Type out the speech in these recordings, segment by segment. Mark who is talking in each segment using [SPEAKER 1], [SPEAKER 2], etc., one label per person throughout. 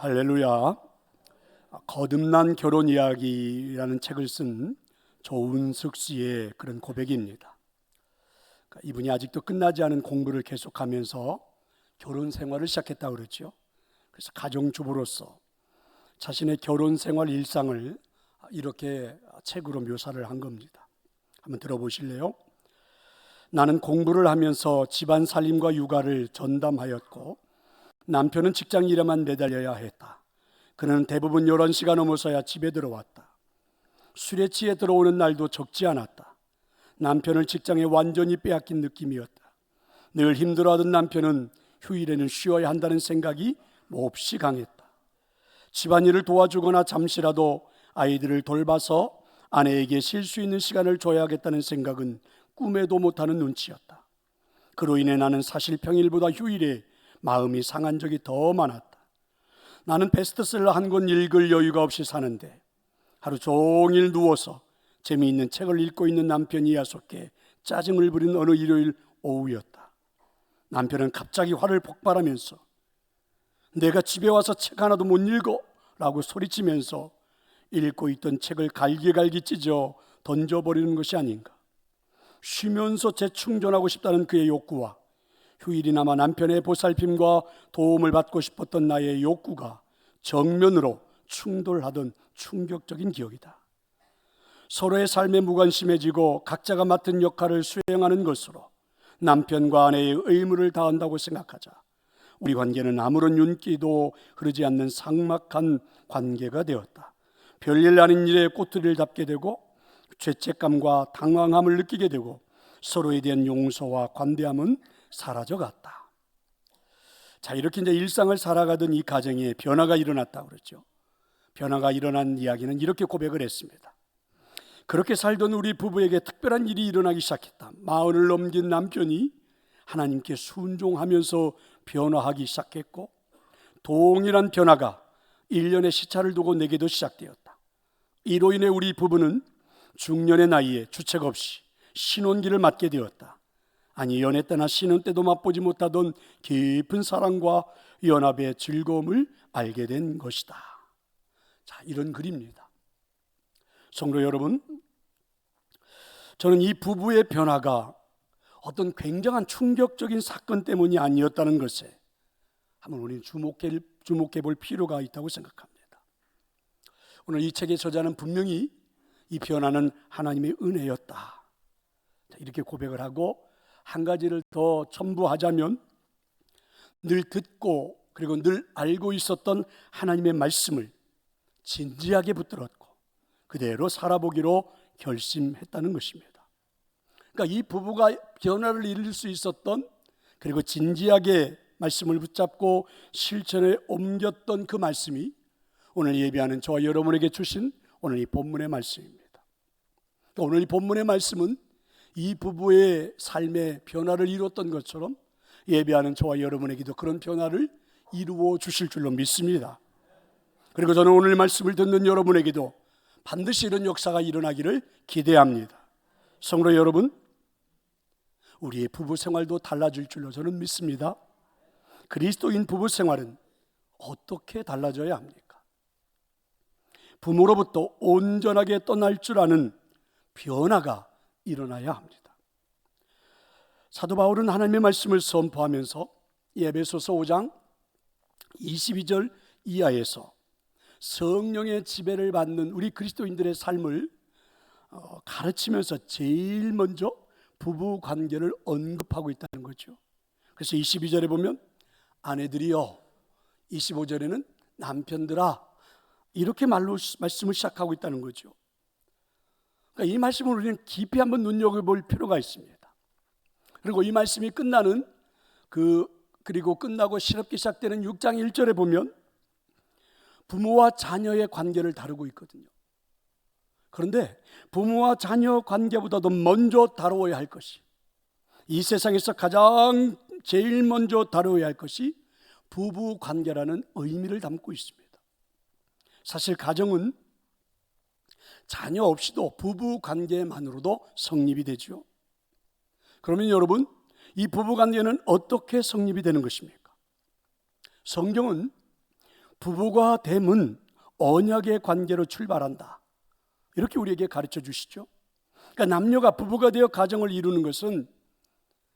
[SPEAKER 1] 할렐루야. 거듭난 결혼 이야기라는 책을 쓴 조은숙 씨의 그런 고백입니다. 이분이 아직도 끝나지 않은 공부를 계속하면서 결혼 생활을 시작했다고 그러죠. 그래서 가정주부로서 자신의 결혼 생활 일상을 이렇게 책으로 묘사를 한 겁니다. 한번 들어보실래요? 나는 공부를 하면서 집안 살림과 육아를 전담하였고 남편은 직장 일에만 매달려야 했다. 그는 대부분 11시가 넘어서야 집에 들어왔다. 술에 취해 들어오는 날도 적지 않았다. 남편을 직장에 완전히 빼앗긴 느낌이었다. 늘 힘들어하던 남편은 휴일에는 쉬어야 한다는 생각이 몹시 강했다. 집안일을 도와주거나 잠시라도 아이들을 돌봐서 아내에게 쉴 수 있는 시간을 줘야겠다는 생각은 꿈에도 못하는 눈치였다. 그로 인해 나는 사실 평일보다 휴일에 마음이 상한 적이 더 많았다. 나는 베스트셀러 한 권 읽을 여유가 없이 사는데 하루 종일 누워서 재미있는 책을 읽고 있는 남편이 야속해 짜증을 부린 어느 일요일 오후였다. 남편은 갑자기 화를 폭발하면서 내가 집에 와서 책 하나도 못 읽어 라고 소리치면서 읽고 있던 책을 갈기갈기 찢어 던져버리는 것이 아닌가. 쉬면서 재충전하고 싶다는 그의 욕구와 휴일이나마 남편의 보살핌과 도움을 받고 싶었던 나의 욕구가 정면으로 충돌하던 충격적인 기억이다. 서로의 삶에 무관심해지고 각자가 맡은 역할을 수행하는 것으로 남편과 아내의 의무를 다한다고 생각하자 우리 관계는 아무런 윤기도 흐르지 않는 삭막한 관계가 되었다. 별일 아닌 일에 꼬투리를 잡게 되고 죄책감과 당황함을 느끼게 되고 서로에 대한 용서와 관대함은 사라져갔다. 자, 이렇게 이제 일상을 살아가던 이 가정에 변화가 일어났다고 그러죠. 변화가 일어난 이야기는 이렇게 고백을 했습니다. 그렇게 살던 우리 부부에게 특별한 일이 일어나기 시작했다. 40을 넘긴 남편이 하나님께 순종하면서 변화하기 시작했고 동일한 변화가 1년의 시차를 두고 내게도 시작되었다. 이로 인해 우리 부부는 중년의 나이에 주책 없이 신혼기를 맞게 되었다. 아니, 연애 때나 신혼 때도 맛보지 못하던 깊은 사랑과 연합의 즐거움을 알게 된 것이다. 자, 이런 글입니다. 성도 여러분, 저는 이 부부의 변화가 어떤 굉장한 충격적인 사건 때문이 아니었다는 것에 한번 우리는 주목해 볼 필요가 있다고 생각합니다. 오늘 이 책의 저자는 분명히 이 변화는 하나님의 은혜였다, 이렇게 고백을 하고 한 가지를 더 첨부하자면 늘 듣고 그리고 늘 알고 있었던 하나님의 말씀을 진지하게 붙들었고 그대로 살아보기로 결심했다는 것입니다. 그러니까 이 부부가 변화를 이룰 수 있었던, 그리고 진지하게 말씀을 붙잡고 실천에 옮겼던 그 말씀이 오늘 예배하는 저와 여러분에게 주신 오늘 이 본문의 말씀입니다. 오늘 이 본문의 말씀은 이 부부의 삶의 변화를 이루었던 것처럼 예배하는 저와 여러분에게도 그런 변화를 이루어 주실 줄로 믿습니다. 그리고 저는 오늘 말씀을 듣는 여러분에게도 반드시 이런 역사가 일어나기를 기대합니다. 성도 여러분, 우리의 부부 생활도 달라질 줄로 저는 믿습니다. 그리스도인 부부 생활은 어떻게 달라져야 합니까? 부모로부터 온전하게 떠날 줄 아는 변화가 일어나야 합니다. 사도 바울은 하나님의 말씀을 선포하면서 에베소서 5장 22절 이하에서 성령의 지배를 받는 우리 그리스도인들의 삶을 가르치면서 제일 먼저 부부 관계를 언급하고 있다는 거죠. 그래서 22절에 보면 아내들이여, 25절에는 남편들아, 이렇게 말씀을 시작하고 있다는 거죠. 그러니까 이 말씀을 우리는 깊이 한번 눈여겨볼 필요가 있습니다. 그리고 이 말씀이 그리고 끝나고 새롭게 시작되는 6장 1절에 보면 부모와 자녀의 관계를 다루고 있거든요. 그런데 부모와 자녀 관계보다도 먼저 다루어야 할 것이, 이 세상에서 가장 제일 먼저 다루어야 할 것이 부부 관계라는 의미를 담고 있습니다. 사실 가정은 자녀 없이도 부부 관계만으로도 성립이 되죠. 그러면 여러분, 이 부부 관계는 어떻게 성립이 되는 것입니까? 성경은 부부가 됨은 언약의 관계로 출발한다, 이렇게 우리에게 가르쳐 주시죠. 그러니까 남녀가 부부가 되어 가정을 이루는 것은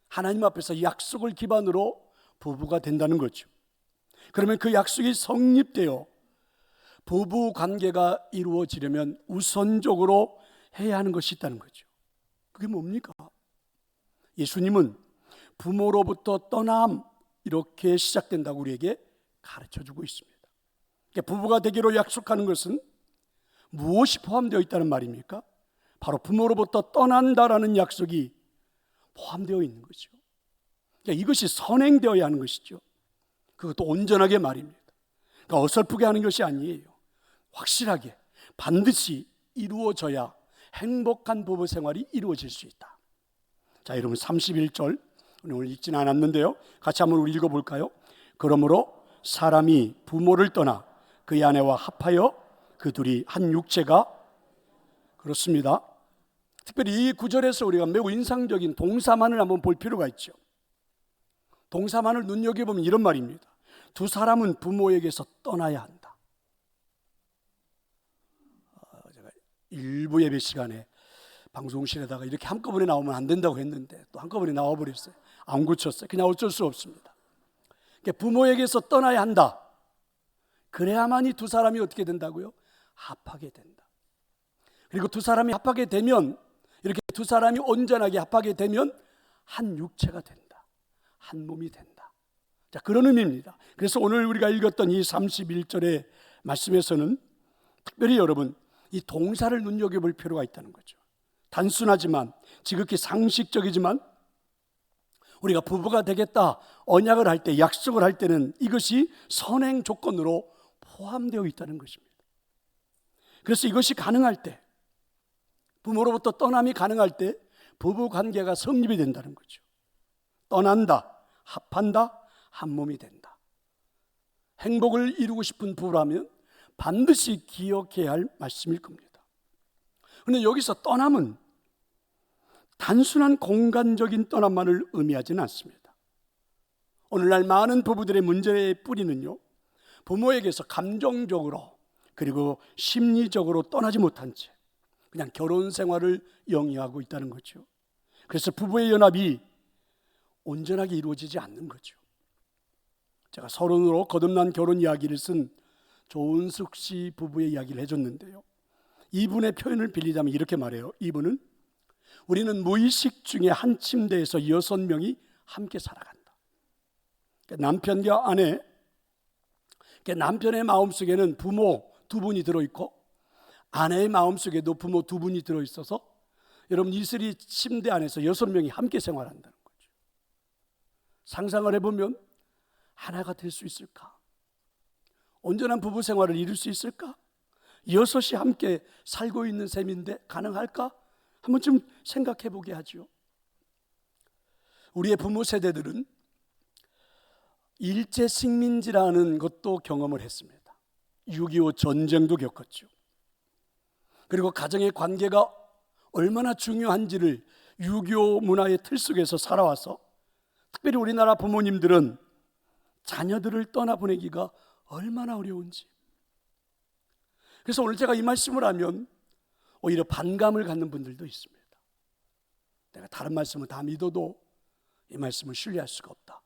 [SPEAKER 1] 하나님 앞에서 약속을 기반으로 부부가 된다는 거죠. 그러면 그 약속이 성립되어 부부 관계가 이루어지려면 우선적으로 해야 하는 것이 있다는 거죠. 그게 뭡니까? 예수님은 부모로부터 떠남, 이렇게 시작된다고 우리에게 가르쳐주고 있습니다. 그러니까 부부가 되기로 약속하는 것은 무엇이 포함되어 있다는 말입니까? 바로 부모로부터 떠난다라는 약속이 포함되어 있는 거죠. 그러니까 이것이 선행되어야 하는 것이죠. 그것도 온전하게 말입니다. 그러니까 어설프게 하는 것이 아니에요. 확실하게 반드시 이루어져야 행복한 부부 생활이 이루어질 수 있다. 자, 여러분 31절 오늘 읽지는 않았는데요, 같이 한번 우리 읽어볼까요? 그러므로 사람이 부모를 떠나 그의 아내와 합하여 그 둘이 한 육체가, 그렇습니다. 특별히 이 구절에서 우리가 매우 인상적인 동사만을 한번 볼 필요가 있죠. 동사만을 눈여겨보면 이런 말입니다. 두 사람은 부모에게서 떠나야 한다. 제가 일부 예배 시간에 방송실에다가 이렇게 한꺼번에 나오면 안 된다고 했는데 또 한꺼번에 나와버렸어요. 안 고쳤어요. 그냥 어쩔 수 없습니다. 그러니까 부모에게서 떠나야 한다. 그래야만이 두 사람이 어떻게 된다고요? 합하게 된다. 그리고 두 사람이 합하게 되면, 이렇게 두 사람이 온전하게 합하게 되면 한 육체가 된다, 한 몸이 된다. 자, 그런 의미입니다. 그래서 오늘 우리가 읽었던 이 31절의 말씀에서는 특별히 여러분 이 동사를 눈여겨볼 필요가 있다는 거죠. 단순하지만 지극히 상식적이지만 우리가 부부가 되겠다 언약을 할 때, 약속을 할 때는 이것이 선행 조건으로 포함되어 있다는 것입니다. 그래서 이것이 가능할 때, 부모로부터 떠남이 가능할 때 부부 관계가 성립이 된다는 거죠. 떠난다, 합한다, 한 몸이 된다. 행복을 이루고 싶은 부부라면 반드시 기억해야 할 말씀일 겁니다. 그런데 여기서 떠남은 단순한 공간적인 떠남만을 의미하지는 않습니다. 오늘날 많은 부부들의 문제의 뿌리는요, 부모에게서 감정적으로 그리고 심리적으로 떠나지 못한 채 그냥 결혼 생활을 영위하고 있다는 거죠. 그래서 부부의 연합이 온전하게 이루어지지 않는 거죠. 제가 서론으로 거듭난 결혼 이야기를 쓴 조은숙 씨 부부의 이야기를 해줬는데요, 이분의 표현을 빌리자면 이렇게 말해요. 이분은 우리는 무의식 중에 한 침대에서 6명이 함께 살아간다. 남편과 아내, 남편의 마음속에는 부모 2분이 들어있고 아내의 마음속에도 부모 2분이 들어있어서 여러분 이슬이 침대 안에서 6명이 함께 생활한다는 거죠. 상상을 해보면 하나가 될 수 있을까? 온전한 부부 생활을 이룰 수 있을까? 6이 함께 살고 있는 셈인데 가능할까? 한번 좀 생각해 보게 하죠. 우리의 부모 세대들은 일제 식민지라는 것도 경험을 했습니다. 6.25 전쟁도 겪었죠. 그리고 가정의 관계가 얼마나 중요한지를 6.25 문화의 틀 속에서 살아와서 특별히 우리나라 부모님들은 자녀들을 떠나보내기가 얼마나 어려운지, 그래서 오늘 제가 이 말씀을 하면 오히려 반감을 갖는 분들도 있습니다. 내가 다른 말씀을 다 믿어도 이 말씀을 신뢰할 수가 없다,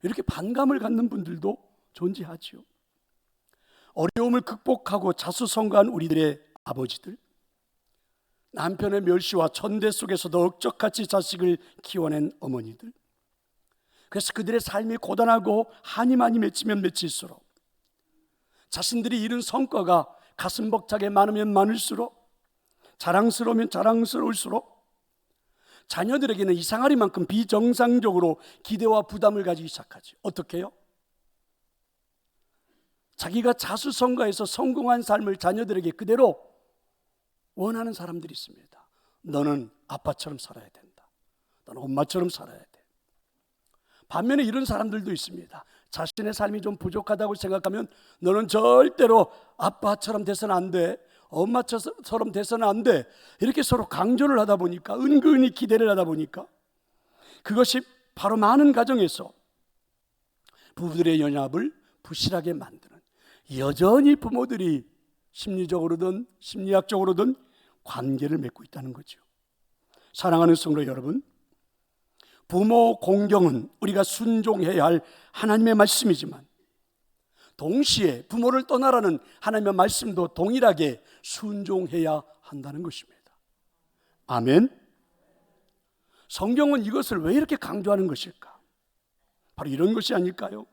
[SPEAKER 1] 이렇게 반감을 갖는 분들도 존재하지요. 어려움을 극복하고 자수성가한 우리들의 아버지들, 남편의 멸시와 천대 속에서도 억적같이 자식을 키워낸 어머니들, 그래서 그들의 삶이 고단하고 한이 많이 맺히면 맺힐수록, 자신들이 이룬 성과가 가슴 벅차게 많으면 많을수록, 자랑스러우면 자랑스러울수록 자녀들에게는 이상하리만큼 비정상적으로 기대와 부담을 가지기 시작하죠. 어떻게 해요? 자기가 자수성가해서 성공한 삶을 자녀들에게 그대로 원하는 사람들이 있습니다. 너는 아빠처럼 살아야 된다, 너는 엄마처럼 살아야 돼. 반면에 이런 사람들도 있습니다. 자신의 삶이 좀 부족하다고 생각하면 너는 절대로 아빠처럼 돼서는 안 돼, 엄마처럼 돼서는 안 돼, 이렇게 서로 강조를 하다 보니까, 은근히 기대를 하다 보니까 그것이 바로 많은 가정에서 부부들의 연합을 부실하게 만드는, 여전히 부모들이 심리적으로든 심리학적으로든 관계를 맺고 있다는 거죠. 사랑하는 성도 여러분, 부모 공경은 우리가 순종해야 할 하나님의 말씀이지만 동시에 부모를 떠나라는 하나님의 말씀도 동일하게 순종해야 한다는 것입니다. 아멘. 성경은 이것을 왜 이렇게 강조하는 것일까? 바로 이런 것이 아닐까요?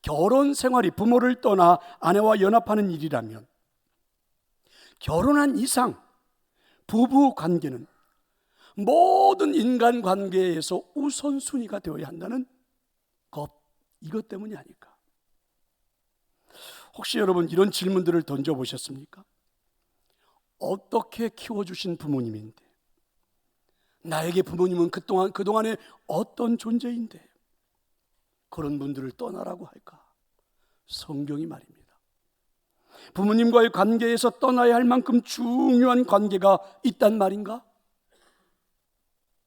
[SPEAKER 1] 결혼 생활이 부모를 떠나 아내와 연합하는 일이라면 결혼한 이상 부부 관계는 모든 인간 관계에서 우선순위가 되어야 한다는 것, 이것 때문이 아닐까? 혹시 여러분 이런 질문들을 던져보셨습니까? 어떻게 키워주신 부모님인데, 나에게 부모님은 그동안에 어떤 존재인데 그런 분들을 떠나라고 할까? 성경이 말입니다. 부모님과의 관계에서 떠나야 할 만큼 중요한 관계가 있단 말인가?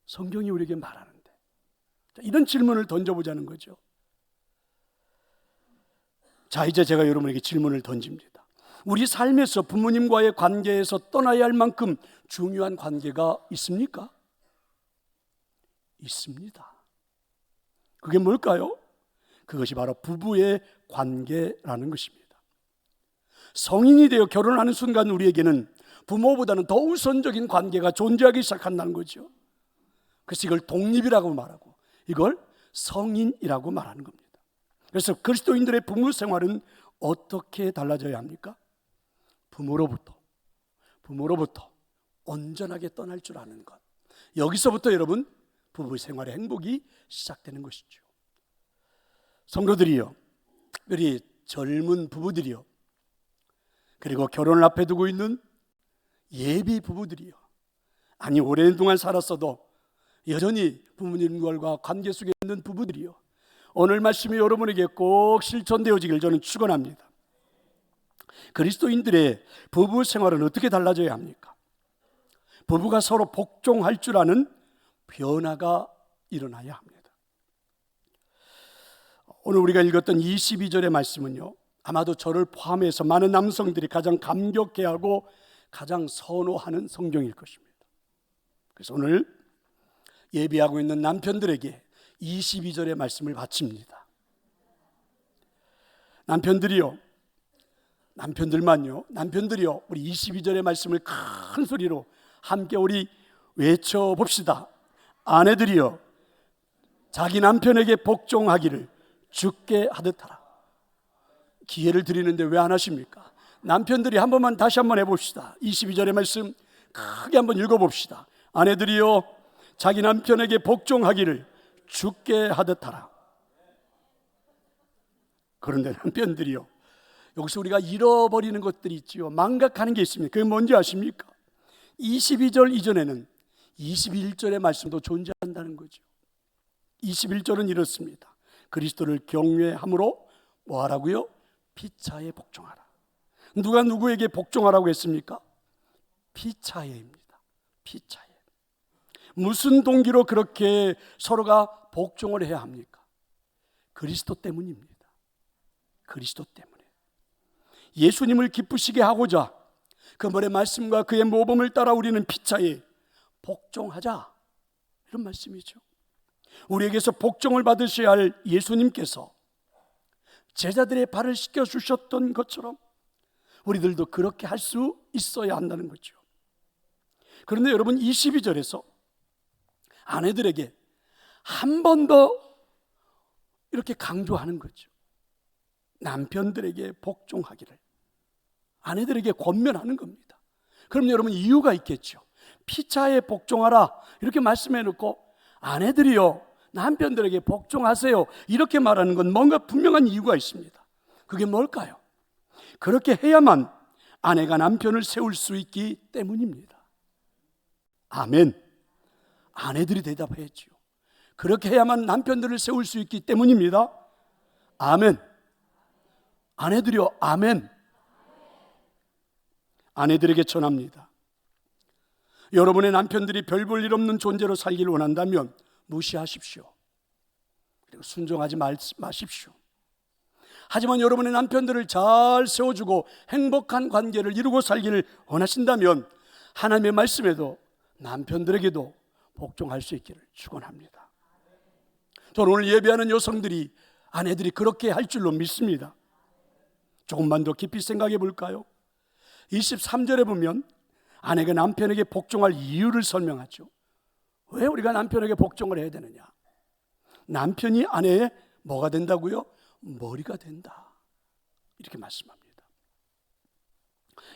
[SPEAKER 1] 성경이 우리에게 말하는데, 이런 질문을 던져보자는 거죠. 자, 이제 제가 여러분에게 질문을 던집니다. 우리 삶에서 부모님과의 관계에서 떠나야 할 만큼 중요한 관계가 있습니까? 있습니다. 그게 뭘까요? 그것이 바로 부부의 관계라는 것입니다. 성인이 되어 결혼하는 순간 우리에게는 부모보다는 더 우선적인 관계가 존재하기 시작한다는 거죠. 그래서 이걸 독립이라고 말하고 이걸 성인이라고 말하는 겁니다. 그래서 그리스도인들의 부부 생활은 어떻게 달라져야 합니까? 부모로부터 온전하게 떠날 줄 아는 것. 여기서부터 여러분 부부 생활의 행복이 시작되는 것이죠. 성도들이요, 특별히 젊은 부부들이요, 그리고 결혼을 앞에 두고 있는 예비 부부들이요, 아니 오랜 동안 살았어도 여전히 부모님과 관계 속에 있는 부부들이요, 오늘 말씀이 여러분에게 꼭 실천되어지길 저는 축원합니다. 그리스도인들의 부부 생활은 어떻게 달라져야 합니까? 부부가 서로 복종할 줄 아는 변화가 일어나야 합니다. 오늘 우리가 읽었던 22절의 말씀은요, 아마도 저를 포함해서 많은 남성들이 가장 감격해하고 가장 선호하는 성경일 것입니다. 그래서 오늘 예비하고 있는 남편들에게 22절의 말씀을 바칩니다. 남편들이요, 우리 22절의 말씀을 큰 소리로 함께 우리 외쳐봅시다. 아내들이요, 자기 남편에게 복종하기를 주께 하듯 하라. 기회를 드리는데 왜 안 하십니까? 남편들이 한 번만 다시 한번 해봅시다. 22절의 말씀 크게 한번 읽어봅시다. 아내들이요, 자기 남편에게 복종하기를 주께 하듯 하라. 그런데 남편들이요, 여기서 우리가 잃어버리는 것들이 있지요. 망각하는 게 있습니다. 그게 뭔지 아십니까? 22절 이전에는 21절의 말씀도 존재한다는 거죠. 21절은 이렇습니다. 그리스도를 경외함으로 뭐 하라고요? 피차에 복종하라. 누가 누구에게 복종하라고 했습니까? 피차에입니다. 피차에. 무슨 동기로 그렇게 서로가 복종을 해야 합니까? 그리스도 때문입니다. 그리스도 때문에. 예수님을 기쁘시게 하고자 그분의 말씀과 그의 모범을 따라 우리는 피차에 복종하자, 이런 말씀이죠. 우리에게서 복종을 받으셔야 할 예수님께서 제자들의 발을 씻겨주셨던 것처럼 우리들도 그렇게 할 수 있어야 한다는 거죠. 그런데 여러분, 22절에서 아내들에게 한 번 더 이렇게 강조하는 거죠. 남편들에게 복종하기를 아내들에게 권면하는 겁니다. 그럼 여러분, 이유가 있겠죠. 피차에 복종하라 이렇게 말씀해 놓고 아내들이요, 남편들에게 복종하세요 이렇게 말하는 건 뭔가 분명한 이유가 있습니다. 그게 뭘까요? 그렇게 해야만 아내가 남편을 세울 수 있기 때문입니다. 아멘. 아내들이 대답했죠. 그렇게 해야만 남편들을 세울 수 있기 때문입니다. 아멘. 아내들이요, 아멘. 아내들에게 전합니다. 여러분의 남편들이 별 볼 일 없는 존재로 살기를 원한다면 무시하십시오. 그리고 순종하지 마십시오. 하지만 여러분의 남편들을 잘 세워주고 행복한 관계를 이루고 살기를 원하신다면 하나님의 말씀에도 남편들에게도 복종할 수 있기를 축원합니다. 저는 오늘 예배하는 여성들이, 아내들이 그렇게 할 줄로 믿습니다. 조금만 더 깊이 생각해 볼까요? 23절에 보면 아내가 남편에게 복종할 이유를 설명하죠. 왜 우리가 남편에게 복종을 해야 되느냐? 남편이 아내의 뭐가 된다고요? 머리가 된다, 이렇게 말씀합니다.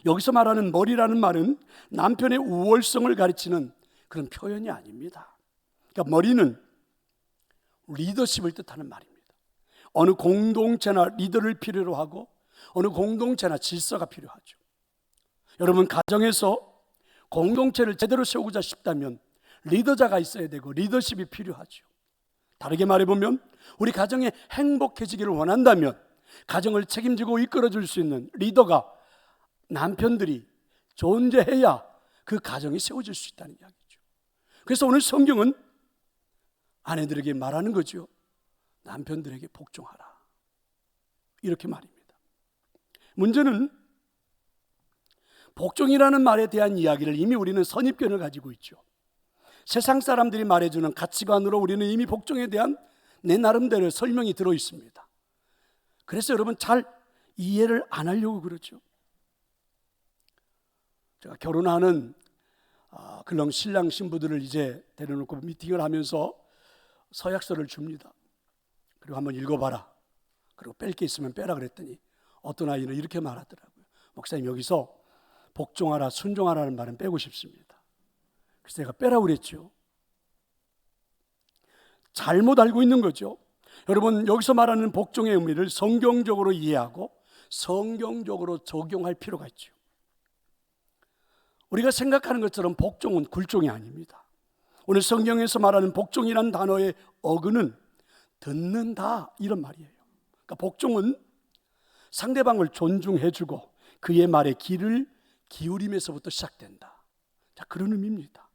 [SPEAKER 1] 여기서 말하는 머리라는 말은 남편의 우월성을 가르치는 그런 표현이 아닙니다. 그러니까 머리는 리더십을 뜻하는 말입니다. 어느 공동체나 리더를 필요로 하고 어느 공동체나 질서가 필요하죠. 여러분, 가정에서 공동체를 제대로 세우고자 싶다면 리더자가 있어야 되고 리더십이 필요하죠. 다르게 말해보면 우리 가정이 행복해지기를 원한다면 가정을 책임지고 이끌어줄 수 있는 리더가, 남편들이 존재해야 그 가정이 세워질 수 있다는 이야기죠. 그래서 오늘 성경은 아내들에게 말하는 거죠. 남편들에게 복종하라, 이렇게 말입니다. 문제는 복종이라는 말에 대한 이야기를 이미 우리는 선입견을 가지고 있죠. 세상 사람들이 말해주는 가치관으로 우리는 이미 복종에 대한 내 나름대로 설명이 들어 있습니다. 그래서 여러분 잘 이해를 안 하려고 그러죠. 제가 결혼하는 그런 신랑 신부들을 이제 데려놓고 미팅을 하면서 서약서를 줍니다. 그리고 한번 읽어봐라, 그리고 뺄 게 있으면 빼라 그랬더니 어떤 아이는 이렇게 말하더라고요. 목사님, 여기서 복종하라, 순종하라는 말은 빼고 싶습니다. 그래서 제가 빼라고 그랬죠. 잘못 알고 있는 거죠. 여러분, 여기서 말하는 복종의 의미를 성경적으로 이해하고 성경적으로 적용할 필요가 있죠. 우리가 생각하는 것처럼 복종은 굴종이 아닙니다. 오늘 성경에서 말하는 복종이라는 단어의 어근은 듣는다, 이런 말이에요. 그러니까 복종은 상대방을 존중해주고 그의 말에 귀를 기울임에서부터 시작된다. 자, 그런 의미입니다.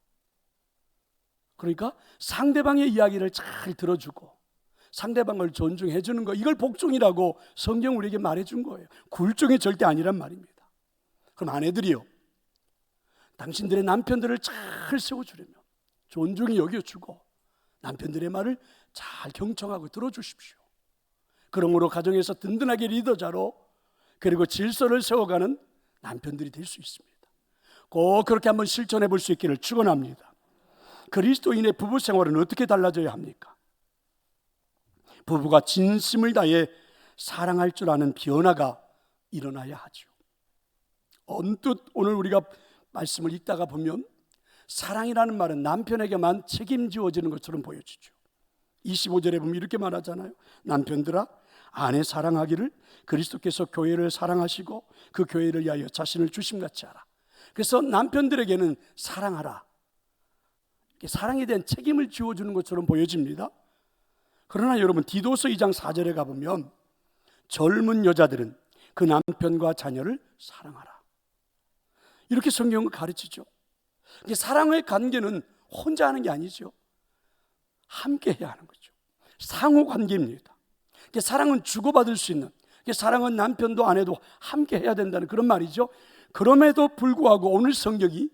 [SPEAKER 1] 그러니까 상대방의 이야기를 잘 들어주고 상대방을 존중해주는 거, 이걸 복종이라고 성경 우리에게 말해준 거예요. 굴종이 절대 아니란 말입니다. 그럼 아내들이요, 당신들의 남편들을 잘 세워주려면 존중히 여겨주고 남편들의 말을 잘 경청하고 들어주십시오. 그러므로 가정에서 든든하게 리더자로, 그리고 질서를 세워가는 남편들이 될 수 있습니다. 꼭 그렇게 한번 실천해 볼 수 있기를 축원합니다. 그리스도인의 부부 생활은 어떻게 달라져야 합니까? 부부가 진심을 다해 사랑할 줄 아는 변화가 일어나야 하죠. 언뜻 오늘 우리가 말씀을 읽다가 보면 사랑이라는 말은 남편에게만 책임지어지는 것처럼 보여지죠. 25절에 보면 이렇게 말하잖아요. 남편들아, 아내 사랑하기를 그리스도께서 교회를 사랑하시고 그 교회를 위하여 자신을 주심같이 하라. 그래서 남편들에게는 사랑하라, 사랑에 대한 책임을 지어주는 것처럼 보여집니다. 그러나 여러분, 디도서 2장 4절에 가보면 젊은 여자들은 그 남편과 자녀를 사랑하라, 이렇게 성경은 가르치죠. 사랑의 관계는 혼자 하는 게 아니죠. 함께 해야 하는 거죠. 상호 관계입니다. 사랑은 주고받을 수 있는, 사랑은 남편도 아내도 함께 해야 된다는 그런 말이죠. 그럼에도 불구하고 오늘 성경이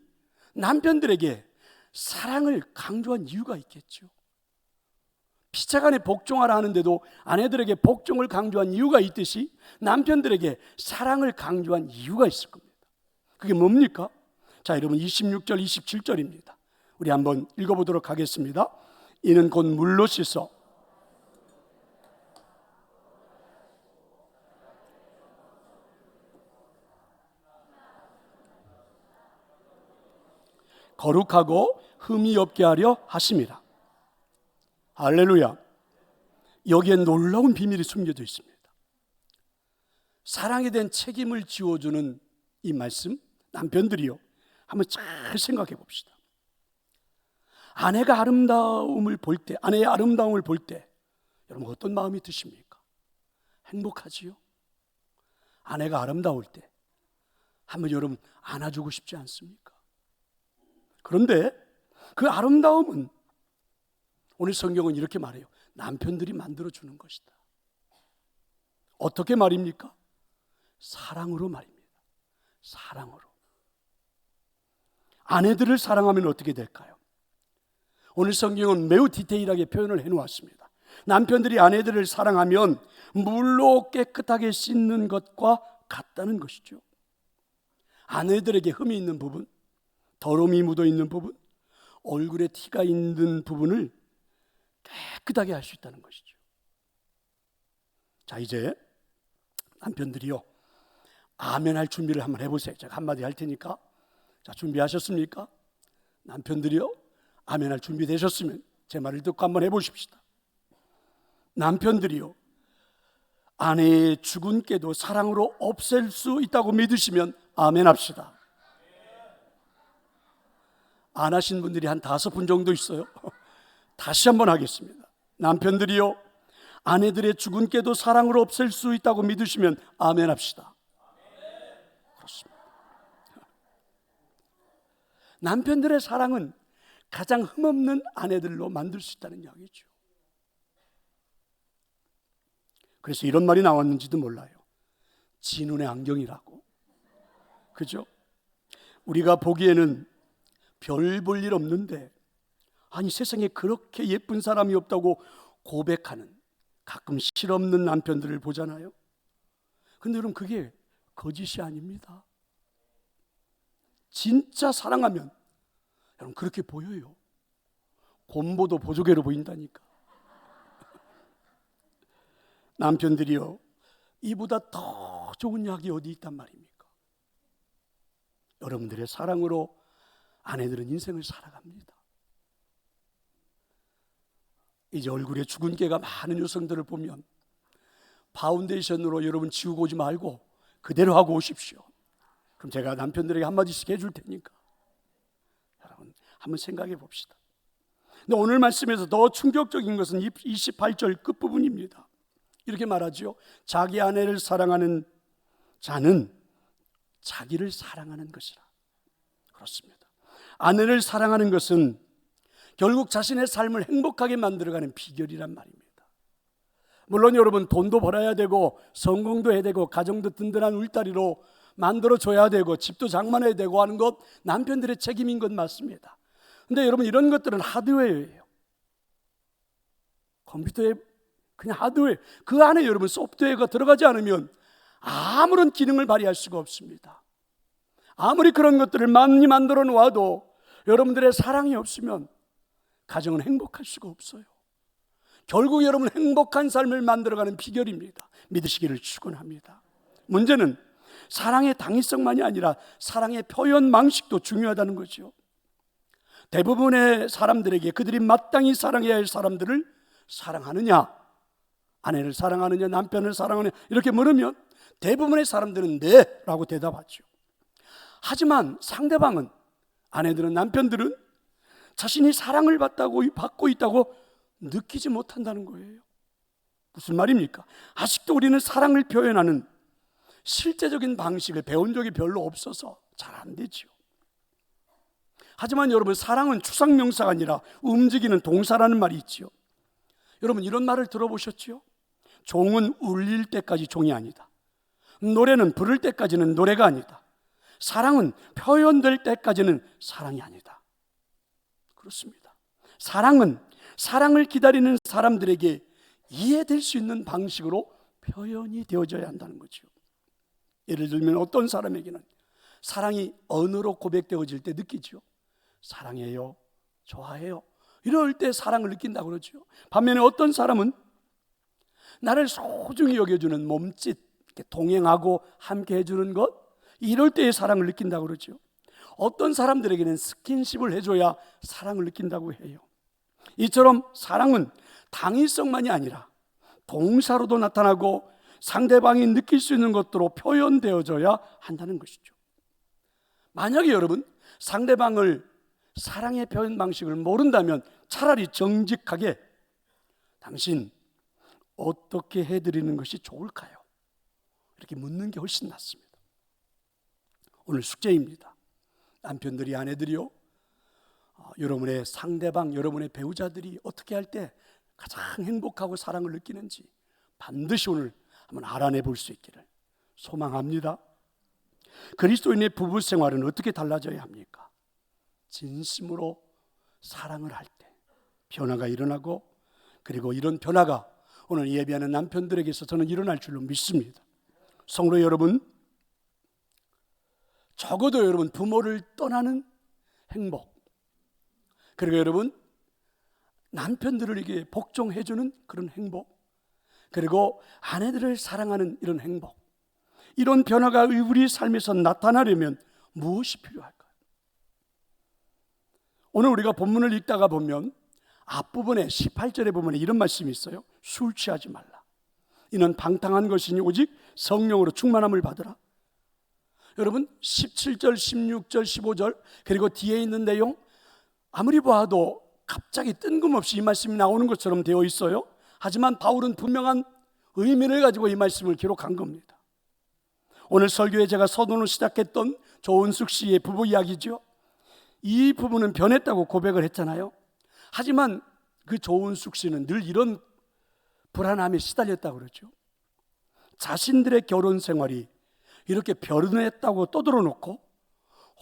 [SPEAKER 1] 남편들에게 사랑을 강조한 이유가 있겠죠. 피차간에 복종하라 하는데도 아내들에게 복종을 강조한 이유가 있듯이 남편들에게 사랑을 강조한 이유가 있을 겁니다. 그게 뭡니까? 자, 여러분 26절 27절입니다. 우리 한번 읽어보도록 하겠습니다. 이는 곧 물로 씻어 거룩하고 흠이 없게 하려 하심이라. 할렐루야. 여기에 놀라운 비밀이 숨겨져 있습니다. 사랑에 대한 책임을 지어주는 이 말씀, 남편들이요, 한번 잘 생각해 봅시다. 아내가 아름다움을 볼 때, 아내의 아름다움을 볼 때 여러분 어떤 마음이 드십니까? 행복하지요? 아내가 아름다울 때 한번 여러분 안아주고 싶지 않습니까? 그런데 그 아름다움은 오늘 성경은 이렇게 말해요. 남편들이 만들어주는 것이다. 어떻게 말입니까? 사랑으로 말입니다. 사랑으로. 아내들을 사랑하면 어떻게 될까요? 오늘 성경은 매우 디테일하게 표현을 해놓았습니다. 남편들이 아내들을 사랑하면 물로 깨끗하게 씻는 것과 같다는 것이죠. 아내들에게 흠이 있는 부분, 더러움이 묻어 있는 부분, 얼굴에 티가 있는 부분을 깨끗하게 할 수 있다는 것이죠. 자, 이제 남편들이요, 아멘 할 준비를 한번 해보세요. 제가 한마디 할 테니까. 자, 준비하셨습니까? 남편들이요, 아멘 할 준비 되셨으면 제 말을 듣고 한번 해보십시다. 남편들이요, 아내의 죽은 깨도 사랑으로 없앨 수 있다고 믿으시면 아멘 합시다. 안 하신 분들이 한 5분 정도 있어요. 다시 한번 하겠습니다. 남편들이요, 아내들의 죽은 깨도 사랑으로 없앨 수 있다고 믿으시면 아멘 합시다. 그렇습니다. 남편들의 사랑은 가장 흠없는 아내들로 만들 수 있다는 이야기죠. 그래서 이런 말이 나왔는지도 몰라요. 진운의 안경이라고. 그죠? 우리가 보기에는 별 볼 일 없는데, 아니 세상에 그렇게 예쁜 사람이 없다고 고백하는 가끔 실없는 남편들을 보잖아요. 근데 여러분, 그게 거짓이 아닙니다. 진짜 사랑하면 여러분 그렇게 보여요. 곰보도 보조개로 보인다니까. 남편들이요, 이보다 더 좋은 약이 어디 있단 말입니까? 여러분들의 사랑으로 아내들은 인생을 살아갑니다. 이제 얼굴에 죽은 깨가 많은 여성들을 보면 파운데이션으로 여러분 지우고 오지 말고 그대로 하고 오십시오. 그럼 제가 남편들에게 한마디씩 해줄 테니까 여러분 한번 생각해 봅시다. 근데 오늘 말씀에서 더 충격적인 것은 28절 끝부분입니다. 이렇게 말하지요. 자기 아내를 사랑하는 자는 자기를 사랑하는 것이라. 그렇습니다. 아내를 사랑하는 것은 결국 자신의 삶을 행복하게 만들어가는 비결이란 말입니다. 물론 여러분, 돈도 벌어야 되고 성공도 해야 되고 가정도 든든한 울타리로 만들어줘야 되고 집도 장만해야 되고 하는 것 남편들의 책임인 건 맞습니다. 근데 여러분, 이런 것들은 하드웨어예요. 컴퓨터에 그냥 하드웨어, 그 안에 여러분 소프트웨어가 들어가지 않으면 아무런 기능을 발휘할 수가 없습니다. 아무리 그런 것들을 많이 만들어 놓아도 여러분들의 사랑이 없으면 가정은 행복할 수가 없어요. 결국 여러분 행복한 삶을 만들어가는 비결입니다. 믿으시기를 축원합니다. 문제는 사랑의 당위성만이 아니라 사랑의 표현 방식도 중요하다는 거죠. 대부분의 사람들에게 그들이 마땅히 사랑해야 할 사람들을 사랑하느냐, 아내를 사랑하느냐, 남편을 사랑하느냐 이렇게 물으면 대부분의 사람들은 네 라고 대답하죠. 하지만 상대방은, 아내들은, 남편들은 자신이 사랑을 받고 있다고 느끼지 못한다는 거예요. 무슨 말입니까? 아직도 우리는 사랑을 표현하는 실제적인 방식을 배운 적이 별로 없어서 잘 안 되죠. 하지만 여러분, 사랑은 추상명사가 아니라 움직이는 동사라는 말이 있죠. 여러분, 이런 말을 들어보셨죠? 종은 울릴 때까지 종이 아니다. 노래는 부를 때까지는 노래가 아니다. 사랑은 표현될 때까지는 사랑이 아니다. 그렇습니다. 사랑은 사랑을 기다리는 사람들에게 이해될 수 있는 방식으로 표현이 되어져야 한다는 거죠. 예를 들면 어떤 사람에게는 사랑이 언어로 고백되어질 때 느끼죠. 사랑해요, 좋아해요, 이럴 때 사랑을 느낀다고 그러죠. 반면에 어떤 사람은 나를 소중히 여겨주는 몸짓, 동행하고 함께 해주는 것, 이럴 때의 사랑을 느낀다고 그러죠. 어떤 사람들에게는 스킨십을 해줘야 사랑을 느낀다고 해요. 이처럼 사랑은 당위성만이 아니라 동사로도 나타나고 상대방이 느낄 수 있는 것으로 표현되어져야 한다는 것이죠. 만약에 여러분 상대방을 사랑의 표현 방식을 모른다면 차라리 정직하게 당신 어떻게 해드리는 것이 좋을까요? 이렇게 묻는 게 훨씬 낫습니다. 오늘 숙제입니다. 남편들이, 아내들이요, 여러분의 상대방, 여러분의 배우자들이 어떻게 할 때 가장 행복하고 사랑을 느끼는지 반드시 오늘 한번 알아내 볼 수 있기를 소망합니다. 그리스도인의 부부 생활은 어떻게 달라져야 합니까? 진심으로 사랑을 할 때 변화가 일어나고, 그리고 이런 변화가 오늘 예배하는 남편들에게서 저는 일어날 줄로 믿습니다. 성도 여러분, 적어도 여러분 부모를 떠나는 행복, 그리고 여러분 남편들에게 복종해주는 그런 행복, 그리고 아내들을 사랑하는 이런 행복, 이런 변화가 우리 삶에서 나타나려면 무엇이 필요할까요? 오늘 우리가 본문을 읽다가 보면 앞부분에 18절에 보면 이런 말씀이 있어요. 술 취하지 말라. 이는 방탕한 것이니 오직 성령으로 충만함을 받으라. 여러분 17절, 16절, 15절 그리고 뒤에 있는 내용 아무리 봐도 갑자기 뜬금없이 이 말씀이 나오는 것처럼 되어 있어요. 하지만 바울은 분명한 의미를 가지고 이 말씀을 기록한 겁니다. 오늘 설교에 제가 서론을 시작했던 조은숙 씨의 부부 이야기죠. 이 부부는 변했다고 고백을 했잖아요. 하지만 그 조은숙 씨는 늘 이런 불안함에 시달렸다고 그러죠. 자신들의 결혼 생활이 이렇게 변했다고 떠들어 놓고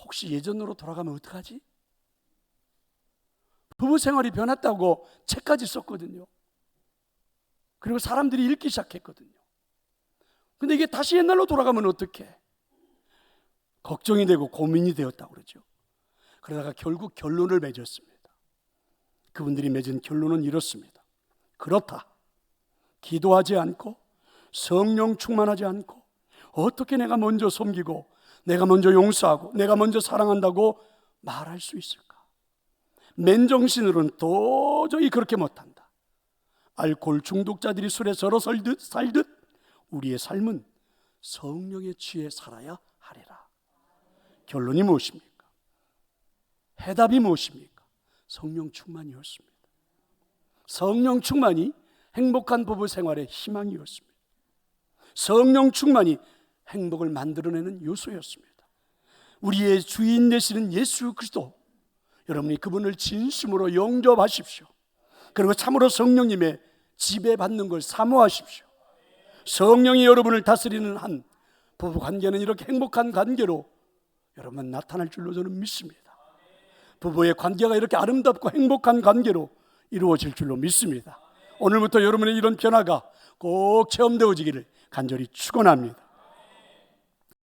[SPEAKER 1] 혹시 예전으로 돌아가면 어떡하지? 부부 생활이 변했다고 책까지 썼거든요. 그리고 사람들이 읽기 시작했거든요. 근데 이게 다시 옛날로 돌아가면 어떡해? 걱정이 되고 고민이 되었다고 그러죠. 그러다가 결국 결론을 맺었습니다. 그분들이 맺은 결론은 이렇습니다. 그렇다. 기도하지 않고 성령 충만하지 않고 어떻게 내가 먼저 섬기고 내가 먼저 용서하고 내가 먼저 사랑한다고 말할 수 있을까? 맨정신으로는 도저히 그렇게 못한다. 알코올 중독자들이 술에 절어 살듯 우리의 삶은 성령에 취해 살아야 하리라. 결론이 무엇입니까? 해답이 무엇입니까? 성령 충만이었습니다. 성령 충만이 행복한 부부 생활의 희망이었습니다. 성령 충만이 행복을 만들어내는 요소였습니다. 우리의 주인 되시는 예수 그리스도, 여러분이 그분을 진심으로 영접하십시오. 그리고 참으로 성령님의 지배받는 걸 사모하십시오. 성령이 여러분을 다스리는 한 부부 관계는 이렇게 행복한 관계로 여러분 나타날 줄로 저는 믿습니다. 부부의 관계가 이렇게 아름답고 행복한 관계로 이루어질 줄로 믿습니다. 오늘부터 여러분의 이런 변화가 꼭 체험되어지기를 간절히 축원합니다.